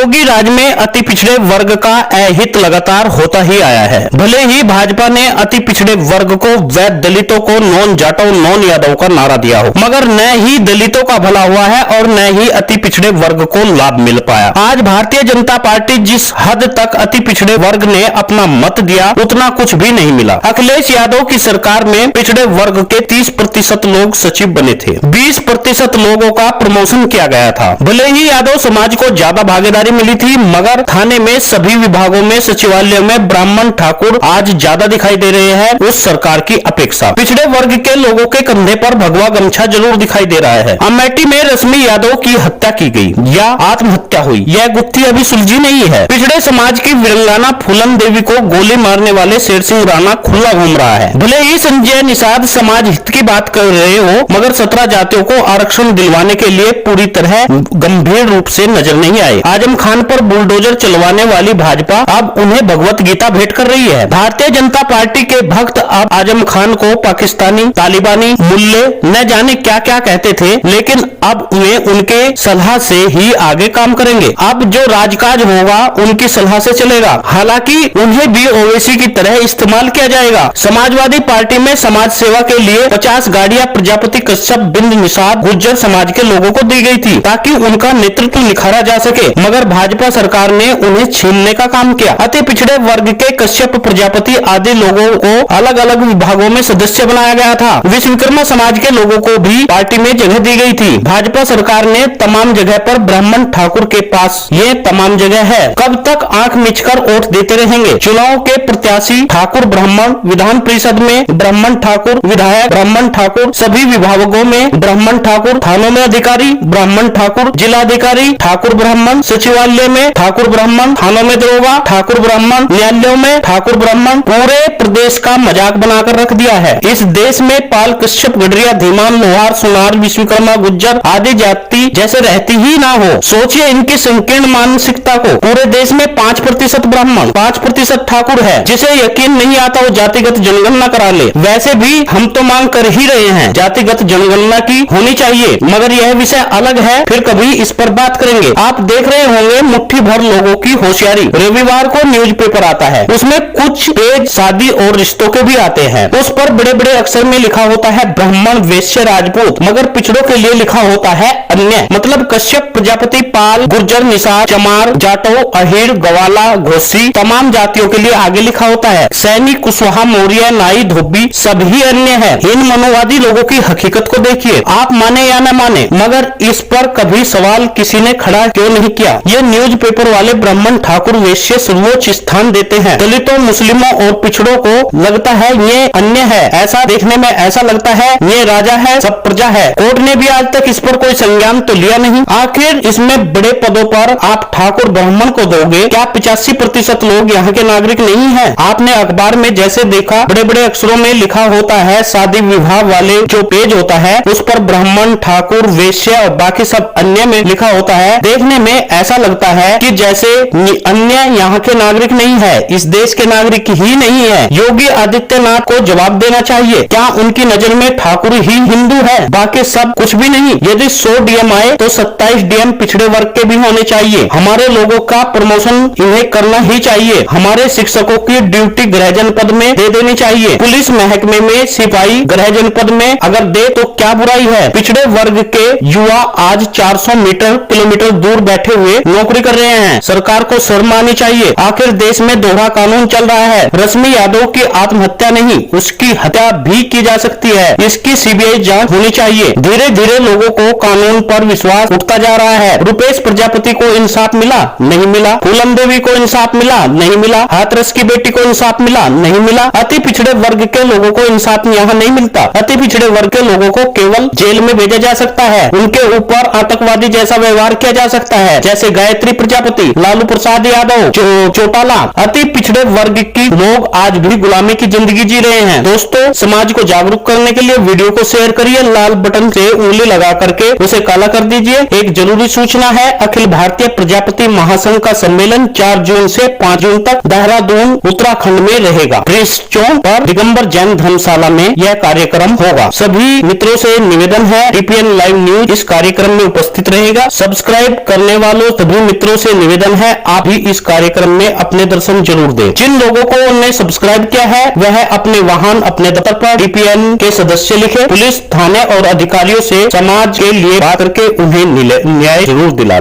योगी राज में अति पिछड़े वर्ग का अहित लगातार होता ही आया है। भले ही भाजपा ने अति पिछड़े वर्ग को व दलितों को नॉन जाटो नॉन यादव का नारा दिया हो, मगर न ही दलितों का भला हुआ है और न ही अति पिछड़े वर्ग को लाभ मिल पाया। आज भारतीय जनता पार्टी जिस हद तक अति पिछड़े वर्ग ने अपना मत दिया, उतना कुछ भी नहीं मिला। अखिलेश यादव की सरकार में पिछड़े वर्ग के 30% लोग सचिव बने थे, 20% लोगों का प्रमोशन किया गया था। भले ही यादव समाज को ज्यादा भागीदारी मिली थी, मगर थाने में सभी विभागों में सचिवालय में ब्राह्मण ठाकुर आज ज्यादा दिखाई दे रहे हैं उस सरकार की अपेक्षा। पिछड़े वर्ग के लोगों के कंधे पर भगवा गमछा जरूर दिखाई दे रहा है। अमेठी में रश्मि यादव की हत्या की गई या आत्महत्या हुई, यह गुत्थी अभी सुलझी नहीं है। पिछड़े समाज की वीरांगना फूलन देवी को गोली मारने वाले शेर सिंह राणा खुला घूम रहा है। भले ही संजय निषाद समाज हित की बात कर रहे हो, मगर 17 जातियों को आरक्षण दिलवाने के लिए पूरी तरह गंभीर रूप से नजर नहीं आए। आजम खान पर बुलडोजर चलवाने वाली भाजपा अब उन्हें भगवत गीता भेंट कर रही है। भारतीय जनता पार्टी के भक्त अब आजम खान को पाकिस्तानी, तालिबानी, मुल्ले न जाने क्या क्या कहते थे, लेकिन अब वे उनके सलाह से ही आगे काम करेंगे। अब जो राजकाज होगा उनकी सलाह से चलेगा। हालांकि उन्हें भी ओवैसी की तरह इस्तेमाल किया जाएगा। समाजवादी पार्टी में समाज सेवा के लिए 50 गाड़ियां प्रजापति कश्यप, बिंद निषाद, गुर्जर समाज के लोगों को दी गई थी ताकि उनका नेतृत्व निखारा जा सके, मगर भाजपा सरकार ने उन्हें छीनने का काम किया। अति पिछड़े वर्ग के कश्यप, प्रजापति आदि लोगों को अलग अलग विभागों में सदस्य बनाया गया था। विश्वकर्मा समाज के लोगों को भी पार्टी में जगह दी गई थी। भाजपा सरकार ने तमाम जगह पर ब्राह्मण ठाकुर के पास ये तमाम जगह है। कब तक आंख मिचकर वोट देते रहेंगे? चुनाव के प्रत्याशी ठाकुर ब्राह्मण, विधान परिषद में ब्राह्मण ठाकुर, विधायक ब्राह्मण ठाकुर, सभी विभागों में ब्राह्मण ठाकुर, थानों में अधिकारी ब्राह्मण ठाकुर, जिलाधिकारी ठाकुर ब्राह्मण, सचिवालय में ठाकुर ब्राह्मण, थानों में दरोगा ठाकुर ब्राह्मण, न्यायालयों में ठाकुर ब्राह्मण, पूरे प्रदेश का मजाक बनाकर रख दिया है। इस देश में पाल, कश्यप, गडरिया, धीमान, लोहार, सुनार, विश्वकर्मा, गुज्जर आदि जाति जैसे रहती ही ना हो। सोचिए इनकी संकीर्ण मानसिकता को। पूरे देश में 5% ब्राह्मण, 5% ठाकुर है। जिसे यकीन नहीं आता वो जातिगत जनगणना करा ले। वैसे भी हम तो मांग कर ही रहे हैं जातिगत जनगणना की होनी चाहिए, मगर यह विषय अलग है, फिर कभी इस पर बात करेंगे। आप देख रहे होंगे मुट्ठी भर लोगों की होशियारी। रविवार को न्यूज़पेपर आता है, उसमें कुछ पेज शादी और रिश्तों के भी आते हैं। उस पर बड़े बड़े अक्षर में लिखा होता है ब्राह्मण, वैश्य, राजपूत, मगर पिछड़ों के लिए लिखा होता है अन्य। मतलब कश्यप, प्रजापति, पाल, गुर्जर, निषाद, चमार, जाटो, अहिर, गवाला, घोसी, तमाम जातियों के लिए आगे लिखा होता है सैनी, कुशवाहा, मौर्य, नाई, धोबी, सभी अन्य है। इन मनोवादी लोगों की हकीकत को देखिए, आप माने या न माने, मगर इस पर कभी सवाल किसी ने खड़ा क्यों नहीं किया? ये न्यूज़पेपर वाले ब्राह्मण, ठाकुर, वैश्य सर्वोच्च स्थान देते हैं। दलितों, मुस्लिमों और पिछड़ों को लगता है ये अन्य है। ऐसा देखने में ऐसा लगता है ये राजा है, सब प्रजा है। कोर्ट ने भी आज तक इस पर कोई संज्ञान तो लिया नहीं। आखिर इसमें बड़े पदों पर आप ठाकुर ब्राह्मण को दोगे? क्या 85% लोग यहाँ के नागरिक नहीं है? आपने अखबार में जैसे देखा बड़े बड़े अक्षरों में लिखा होता है, शादी विवाह वाले जो पेज होता है उस पर ब्राह्मण, ठाकुर, वैश्य और बाकी सब अन्य में लिखा होता है। देखने में ऐसा लगता है कि जैसे अन्य यहाँ के नागरिक नहीं है, इस देश के नागरिक ही नहीं है। योगी आदित्यनाथ को जवाब देना चाहिए, क्या उनकी नजर में ठाकुर ही हिंदू है, बाकी सब कुछ भी नहीं? यदि 100 डीएम आए तो 27 डीएम पिछड़े वर्ग के भी होने चाहिए। हमारे लोगों का प्रमोशन इन्हें करना ही चाहिए। हमारे शिक्षकों की ड्यूटी गृह जनपद में दे देनी चाहिए। पुलिस महकमे में सिपाही गृह जनपद में अगर दे तो क्या बुराई है? पिछड़े वर्ग के युवा आज 400 किलोमीटर दूर बैठे हुए नौकरी कर रहे हैं। सरकार को शर्म आनी चाहिए। आखिर देश में दोहरा कानून चल रहा है। रश्मि यादव की आत्महत्या नहीं, उसकी हत्या भी की जा सकती है। इसकी सीबीआई जांच होनी चाहिए। धीरे धीरे लोगों को कानून पर विश्वास उठता जा रहा है। रुपेश प्रजापति को इंसाफ मिला? नहीं मिला। फूलन देवी को इंसाफ मिला? नहीं मिला। हाथरस की बेटी को इंसाफ मिला? नहीं मिला। अति पिछड़े वर्ग के लोगों को इंसाफ यहाँ नहीं मिलता। अति पिछड़े वर्ग के लोगों को केवल जेल में भेजा जा सकता है। उनके ऊपर आतंकवादी जैसा व्यवहार किया जा सकता है, जैसे गायत्री प्रजापति, लालू प्रसाद यादव, चौटाला। अति पिछड़े वर्ग की लोग आज भी गुलामी की जिंदगी जी रहे हैं। दोस्तों, समाज को जागरूक करने के लिए वीडियो को शेयर करिए, लाल बटन से उंगली लगा करके उसे काला कर दीजिए। एक जरूरी सूचना है, अखिल भारतीय प्रजापति महासंघ का सम्मेलन 4 जून से 5 जून तक देहरादून उत्तराखंड में रहेगा। प्रेस चौक पर दिगंबर जैन धर्मशाला में यह कार्यक्रम होगा। सभी मित्रों से निवेदन है, टीपीएन लाइव न्यूज इस कार्यक्रम में उपस्थित रहेगा। सब्सक्राइब करने वालों सभी मित्रों से निवेदन है, आप भी इस कार्यक्रम में अपने दर्शन जरूर दें। जिन लोगों को उन्हें सब्सक्राइब किया है वह अपने वाहन अपने दफ्तर पर DPN के सदस्य लिखे, पुलिस थाने और अधिकारियों से समाज के लिए बात करके उन्हें न्याय जरूर दिला।